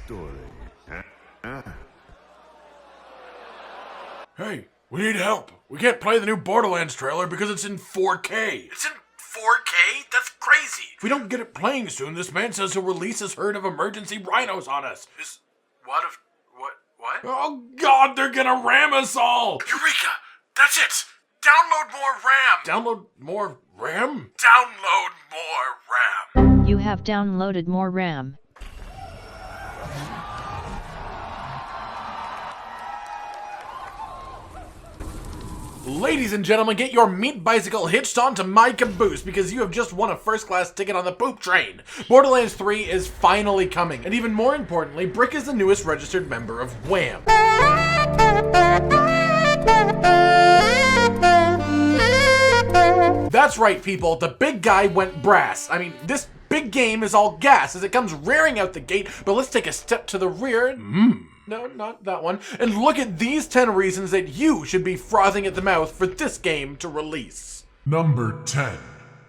Story. Huh? Hey, we need help. We can't play the new Borderlands trailer because it's in 4K. It's in 4K? That's crazy. If we don't get it playing soon, this man says he'll release his herd of emergency rhinos on us. What? Oh God, they're gonna ram us all! Eureka! That's it! Download more RAM! Download more RAM? Download more RAM! You have downloaded more RAM. Ladies and gentlemen, get your meat bicycle hitched onto my caboose because you have just won a first-class ticket on the poop train. Borderlands 3 is finally coming, and even more importantly, Brick is the newest registered member of Wham! That's right, people, the big guy went brass. I mean, this big game is all gas as it comes rearing out the gate, but let's take a step to the rear. No, not that one. And look at these 10 reasons that you should be frothing at the mouth for this game to release. Number 10.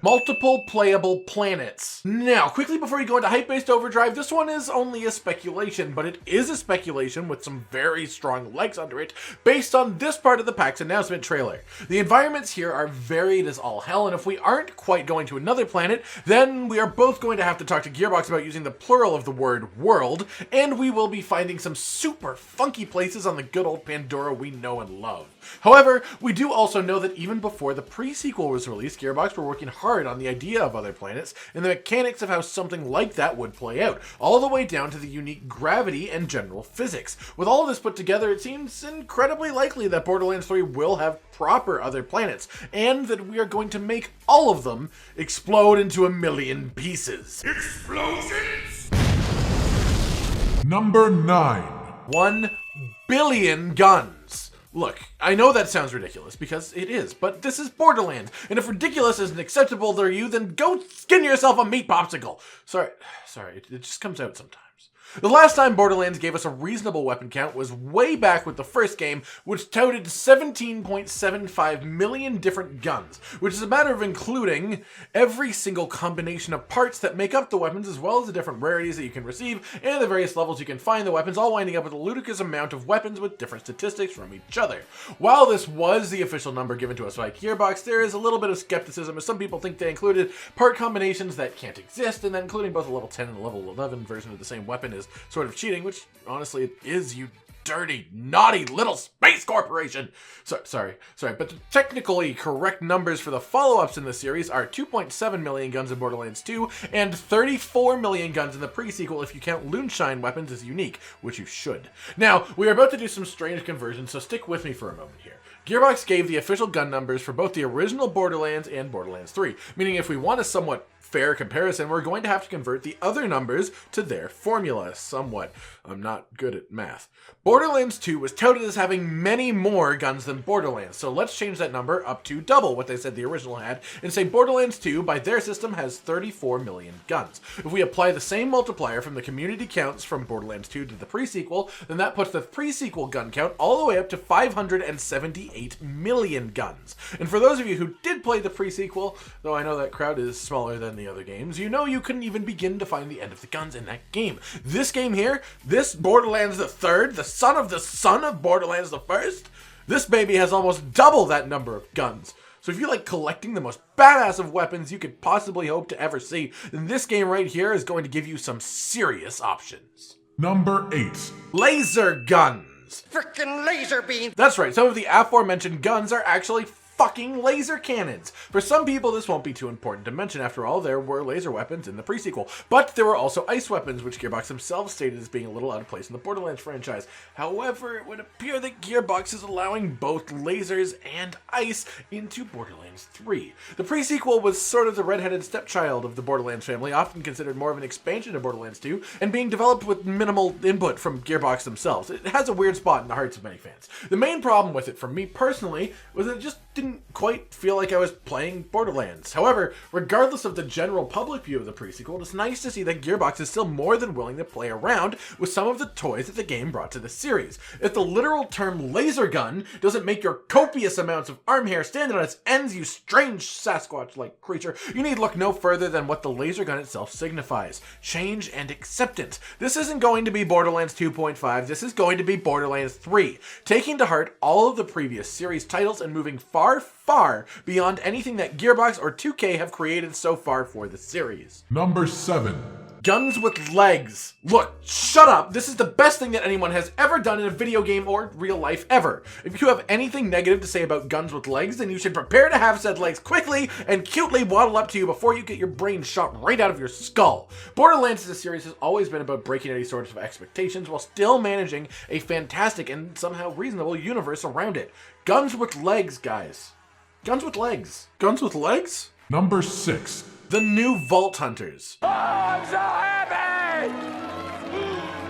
Multiple playable planets. Now, quickly before you go into hype-based overdrive, this one is only a speculation, but it is a speculation with some very strong legs under it, based on this part of the PAX announcement trailer. The environments here are varied as all hell, and if we aren't quite going to another planet, then we are both going to have to talk to Gearbox about using the plural of the word world, and we will be finding some super funky places on the good old Pandora we know and love. However, we do also know that even before the pre-sequel was released, Gearbox were working hard on the idea of other planets and the mechanics of how something like that would play out, all the way down to the unique gravity and general physics. With all of this put together, it seems incredibly likely that Borderlands 3 will have proper other planets, and that we are going to make all of them explode into a million pieces. Explosions! Number 9. 1 billion guns. Look, I know that sounds ridiculous, because it is, but this is Borderlands, and if ridiculous isn't acceptable to you, then go skin yourself a meat popsicle. Sorry, it just comes out sometimes. The last time Borderlands gave us a reasonable weapon count was way back with the first game, which touted 17.75 million different guns, which is a matter of including every single combination of parts that make up the weapons, as well as the different rarities that you can receive, and the various levels you can find the weapons, all winding up with a ludicrous amount of weapons with different statistics from each other. While this was the official number given to us by Gearbox, there is a little bit of skepticism, as some people think they included part combinations that can't exist, and then including both a level 10 and a level 11 version of the same weapon is sort of cheating, which honestly it is, you dirty, naughty little space corporation. Sorry, but the technically correct numbers for the follow-ups in the series are 2.7 million guns in Borderlands 2 and 34 million guns in the pre-sequel if you count Loonshine weapons as unique, which you should. Now, we are about to do some strange conversions, so stick with me for a moment here. Gearbox gave the official gun numbers for both the original Borderlands and Borderlands 3, meaning if we want a somewhat fair comparison, we're going to have to convert the other numbers to their formula somewhat. I'm not good at math. Borderlands 2 was touted as having many more guns than Borderlands, so let's change that number up to double what they said the original had, and say Borderlands 2, by their system, has 34 million guns. If we apply the same multiplier from the community counts from Borderlands 2 to the pre-sequel, then that puts the pre-sequel gun count all the way up to 578 million guns. And for those of you who did play the pre-sequel, though I know that crowd is smaller than the other games, you know you couldn't even begin to find the end of the guns in that game. This game here, this Borderlands the Third, the son of Borderlands the First, this baby has almost double that number of guns. So if you like collecting the most badass of weapons you could possibly hope to ever see, then this game right here is going to give you some serious options. Number 8. Laser guns. Frickin' laser beam! That's right, some of the aforementioned guns are actually fucking laser cannons. For some people, this won't be too important to mention. After all, there were laser weapons in the pre-sequel. But there were also ice weapons, which Gearbox themselves stated as being a little out of place in the Borderlands franchise. However, it would appear that Gearbox is allowing both lasers and ice into Borderlands 3. The pre-sequel was sort of the redheaded stepchild of the Borderlands family, often considered more of an expansion of Borderlands 2, and being developed with minimal input from Gearbox themselves. It has a weird spot in the hearts of many fans. The main problem with it, for me personally, was that it just didn't didn't quite feel like I was playing Borderlands. However, regardless of the general public view of the prequel, it's nice to see that Gearbox is still more than willing to play around with some of the toys that the game brought to the series. If the literal term laser gun doesn't make your copious amounts of arm hair stand on its ends, you strange Sasquatch-like creature, you need look no further than what the laser gun itself signifies: change and acceptance. This isn't going to be Borderlands 2.5, this is going to be Borderlands 3, taking to heart all of the previous series titles and moving far, far beyond anything that Gearbox or 2K have created so far for the series. Number 7. Guns with legs. Look, shut up. This is the best thing that anyone has ever done in a video game or real life ever. If you have anything negative to say about guns with legs, then you should prepare to have said legs quickly and cutely waddle up to you before you get your brain shot right out of your skull. Borderlands as a series has always been about breaking any sorts of expectations while still managing a fantastic and somehow reasonable universe around it. Guns with legs, guys. Guns with legs. Guns with legs? Number 6. The new Vault Hunters. I'm so happy!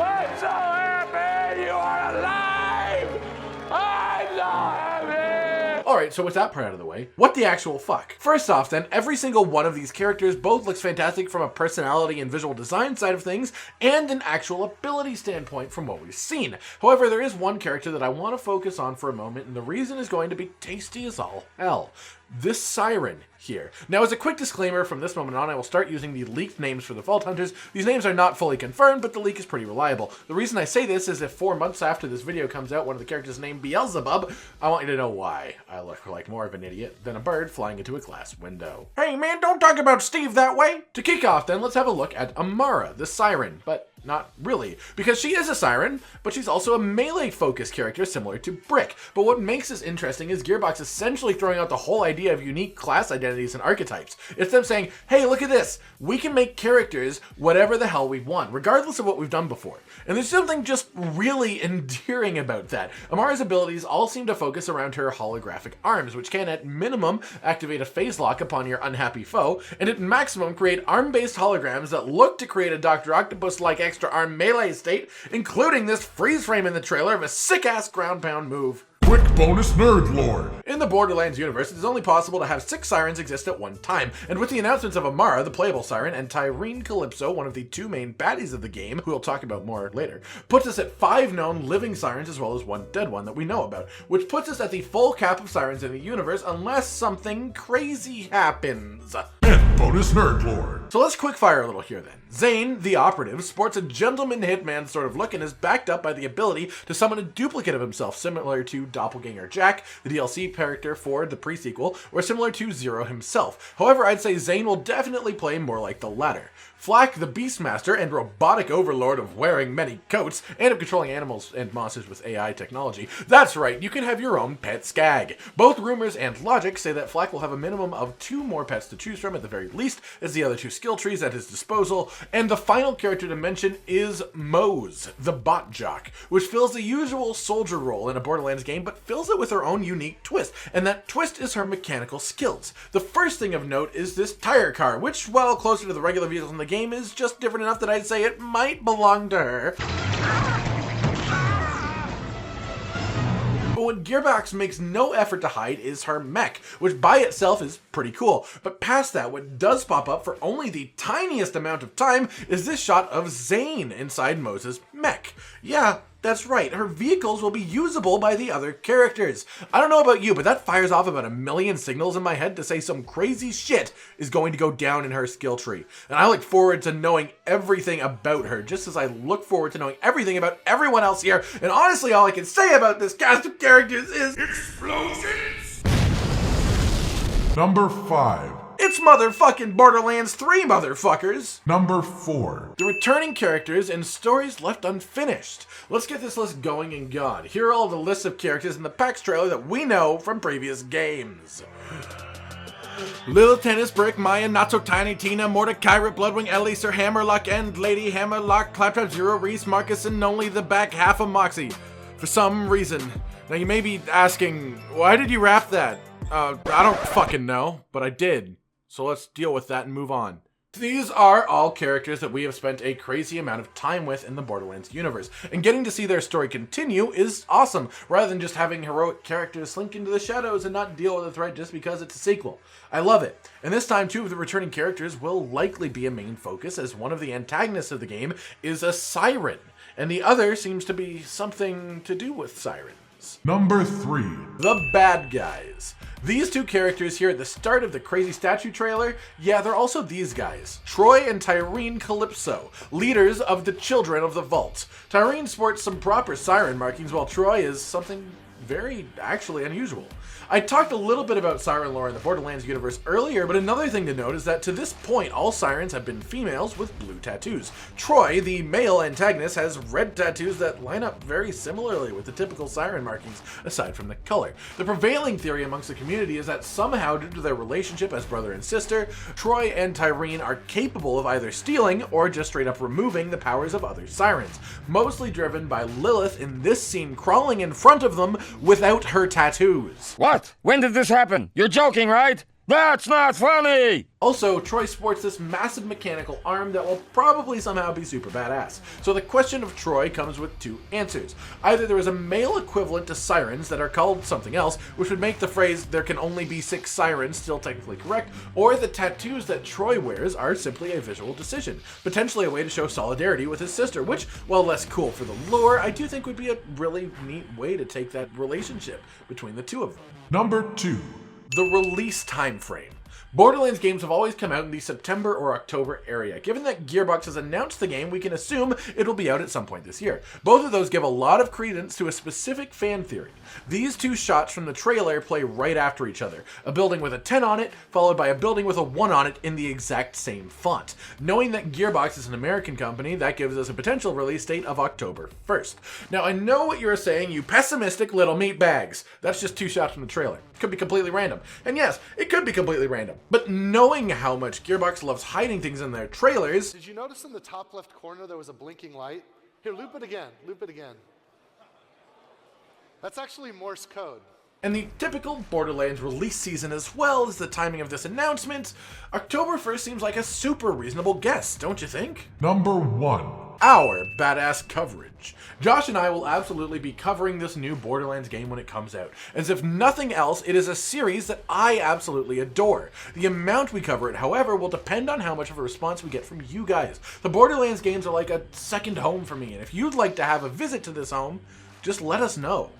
I'm so happy! You are alive! I'm so happy! Alright, so with that part out of the way, what the actual fuck? First off then, every single one of these characters both looks fantastic from a personality and visual design side of things, and an actual ability standpoint from what we've seen. However, there is one character that I want to focus on for a moment, and the reason is going to be tasty as all hell. This Siren here. Now, as a quick disclaimer, from this moment on, I will start using the leaked names for the Vault Hunters. These names are not fully confirmed, but the leak is pretty reliable. The reason I say this is if 4 months after this video comes out, one of the characters named Beelzebub, I want you to know why I look like more of an idiot than a bird flying into a glass window. Hey man, don't talk about Steve that way! To kick off then, let's have a look at Amara, the Siren, but not really, because she is a siren, but she's also a melee-focused character similar to Brick. But what makes this interesting is Gearbox essentially throwing out the whole idea of unique class identities and archetypes. It's them saying, hey, look at this, we can make characters whatever the hell we want, regardless of what we've done before. And there's something just really endearing about that. Amara's abilities all seem to focus around her holographic arms, which can at minimum activate a phase lock upon your unhappy foe, and at maximum create arm-based holograms that look to create a Dr. Octopus-like extra arm melee state, including this freeze frame in the trailer of a sick-ass ground pound move. Quick bonus nerd lore. In the Borderlands universe, it is only possible to have 6 sirens exist at one time, and with the announcements of Amara, the playable siren, and Tyrene Calypso, one of the 2 main baddies of the game, who we'll talk about more later, puts us at 5 known living sirens as well as 1 dead one that we know about, which puts us at the full cap of sirens in the universe unless something crazy happens. And bonus nerd lore. So let's quickfire a little here then. Zane, the operative, sports a gentleman hitman sort of look and is backed up by the ability to summon a duplicate of himself, similar to Doppelganger Jack, the DLC character for the pre-sequel, or similar to Zero himself. However, I'd say Zane will definitely play more like the latter. Flack, the Beastmaster and robotic overlord of wearing many coats and of controlling animals and monsters with AI technology. That's right, you can have your own pet Skag. Both rumors and logic say that Flack will have a minimum of 2 more pets to choose from at the very least, as the other 2 skill trees at his disposal. And the final character to mention is Mose, the bot jock, which fills the usual soldier role in a Borderlands game, but fills it with her own unique twist, and that twist is her mechanical skills. The first thing of note is this tire car, which, while closer to the regular vehicles in the game, is just different enough that I'd say it might belong to her. But what Gearbox makes no effort to hide is her mech, which by itself is pretty cool. But past that, what does pop up for only the tiniest amount of time is this shot of Zane inside Moses' mech. Yeah, that's right, her vehicles will be usable by the other characters. I don't know about you, but that fires off about 1,000,000 signals in my head to say some crazy shit is going to go down in her skill tree. And I look forward to knowing everything about her, just as I look forward to knowing everything about everyone else here. And honestly, all I can say about this cast of characters is Explosions. Number 5. it's motherfucking Borderlands 3, motherfuckers! Number 4. The returning characters and stories left unfinished. Let's get this list going and gone. Here are all the lists of characters in the PAX trailer that we know from previous games. Little Tennis Brick, Maya, Not So Tiny, Tina, Mordecai, Rip, Bloodwing, Ellie, Sir Hammerlock, and Lady Hammerlock, Claptrap, Zero, Reese, Marcus, and only the back half of Moxie. For some reason. Now you may be asking, why did you rap that? I don't fucking know, but I did. So let's deal with that and move on. These are all characters that we have spent a crazy amount of time with in the Borderlands universe, and getting to see their story continue is awesome, rather than just having heroic characters slink into the shadows and not deal with the threat just because it's a sequel. I love it. And this time, two of the returning characters will likely be a main focus, as one of the antagonists of the game is a siren, and the other seems to be something to do with sirens. Number 3. The bad guys. These two characters here at the start of the Crazy Statue trailer, yeah, they're also these guys. Troy and Tyreen Calypso, leaders of the Children of the Vault. Tyreen sports some proper siren markings, while Troy is something very actually unusual. I talked a little bit about siren lore in the Borderlands universe earlier, but another thing to note is that to this point, all sirens have been females with blue tattoos. Troy, the male antagonist, has red tattoos that line up very similarly with the typical siren markings, aside from the color. The prevailing theory amongst the community is that somehow, due to their relationship as brother and sister, Troy and Tyreen are capable of either stealing or just straight up removing the powers of other sirens, mostly driven by Lilith in this scene crawling in front of them without her tattoos. What? When did this happen? You're joking, right? That's not funny! Also, Troy sports this massive mechanical arm that will probably somehow be super badass. So the question of Troy comes with two answers. Either there is a male equivalent to sirens that are called something else, which would make the phrase "there can only be 6 sirens" still technically correct, or the tattoos that Troy wears are simply a visual decision, potentially a way to show solidarity with his sister, which, while less cool for the lore, I do think would be a really neat way to take that relationship between the two of them. Number 2. The release time frame. Borderlands games have always come out in the September or October area. Given that Gearbox has announced the game, we can assume it'll be out at some point this year. Both of those give a lot of credence to a specific fan theory. These two shots from the trailer play right after each other. A building with a 10 on it, followed by a building with a 1 on it in the exact same font. Knowing that Gearbox is an American company, that gives us a potential release date of October 1st. Now, I know what you're saying, you pessimistic little meatbags. That's just 2 shots from the trailer. Could be completely random. And yes, it could be completely random. But knowing how much Gearbox loves hiding things in their trailers... Did you notice in the top left corner there was a blinking light? Here, loop it again. Loop it again. That's actually Morse code. And the typical Borderlands release season as well as the timing of this announcement, October 1st seems like a super reasonable guess, don't you think? Number 1. Our badass coverage. Josh and I will absolutely be covering this new Borderlands game when it comes out. As if nothing else, it is a series that I absolutely adore. The amount we cover it, however, will depend on how much of a response we get from you guys. The Borderlands games are like a second home for me, and if you'd like to have a visit to this home, just let us know.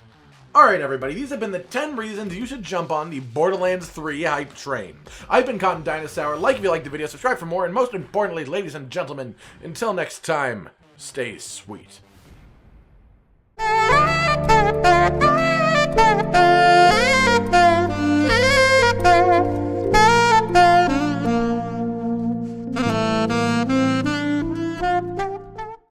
Alright everybody, these have been the 10 reasons you should jump on the Borderlands 3 hype train. I've been Cotton Dinosaur. Like if you liked the video, subscribe for more, and most importantly, ladies and gentlemen, until next time, stay sweet.